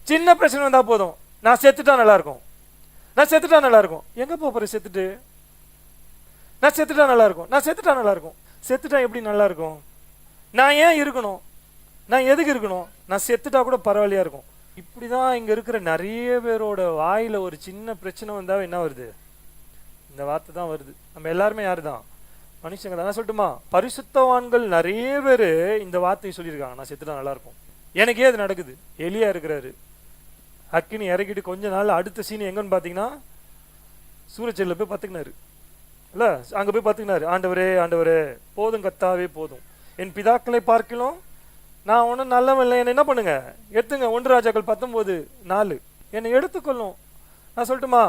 சின்ன பிரச்சனை வந்தா போதும், நான் செத்துட்டா நல்லா இருக்கும், நான் செத்துட்டா நல்லா இருக்கும். எங்க போற செத்துட்டு? நான் செத்துட்டா நல்லா இருக்கும், நான் செத்துட்டா நல்லா இருக்கும். செத்துட்டா எப்படி நல்லா இருக்கும்? நான் ஏன் இருக்கணும்? நான் எதுக்கு இருக்கணும்? நான் செத்துட்டா கூட பரவாயில்லையா இருக்கும். இப்படிதான் இங்க இருக்கிற நிறைய பேரோட வாயில ஒரு சின்ன பிரச்சனை வந்தா என்ன வருது? இந்த வார்த்தை தான் வருது. நம்ம எல்லாருமே யாரு தான்? மனுஷங்க தான். சொல்லட்டுமா, பரிசுத்தவான்கள் நிறைய பேரு இந்த வார்த்தையை சொல்லியிருக்காங்க, நான் செத்துட்டா நல்லா இருக்கும். எனக்கே அது நடக்குது. எலியா இருக்கிறாரு, அக்கினி இறக்கிட்டு கொஞ்ச நாள் அடுத்த சீன் எங்கன்னு பாத்தீங்கன்னா சூரச்செல்ல போய் பத்துக்கினாரு இல்ல, அங்க போய் பத்துக்கினாரு. ஆண்டவரே ஆண்டவரே போதும் கத்தாவே போதும், என் பிதாக்களை பார்க்கலாம் நான் ஒன்றும் நல்லவன் இல்லை, என்ன பண்ணுங்க எடுத்துங்க. 1 ராஜாக்கள் 19:4 என்னை எடுத்துக்கொள்ளும். நான் சொல்லட்டுமா,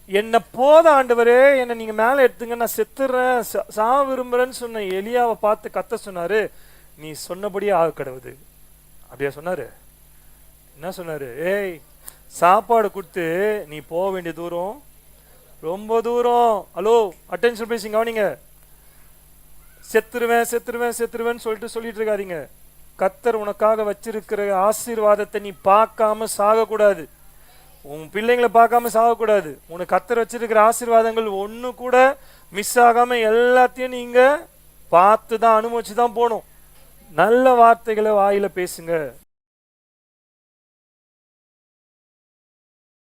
என்னை போத ஆண்டவரே, என்னை நீங்க மேல எடுத்துங்க, நான் செத்துறேன் சா விரும்புறேன்னு சொன்ன எலியாவை பார்த்து கத்த சொன்னாரு, நீ சொன்னபடியே ஆக கடவுது. அப்படியா சொன்னாரு? என்ன சொன்னாரு? ஏய், சாப்பாடு கொடுத்து நீ போக வேண்டிய தூரம் ரொம்ப தூரம். ஹலோ, அட்டென்ஷன் பேசிங்க, கவனிங்க. செத்துருவேன் செத்துருவேன் செத்துருவேன்னு சொல்லிட்டு இருக்காதீங்க. கத்தர் உனக்காக வச்சிருக்கிற ஆசீர்வாதத்தை நீ பார்க்காம சாகக்கூடாது. உன் பிள்ளைங்களை பார்க்காம சாகக்கூடாது. உனக்கு கத்தர் வச்சிருக்கிற ஆசீர்வாதங்கள் ஒண்ணு கூட மிஸ் ஆகாம எல்லாத்தையும் நீங்க பார்த்து தான் அனுபவிச்சு தான் போகணும். நல்ல வார்த்தைகளை வாயில பேசுங்க.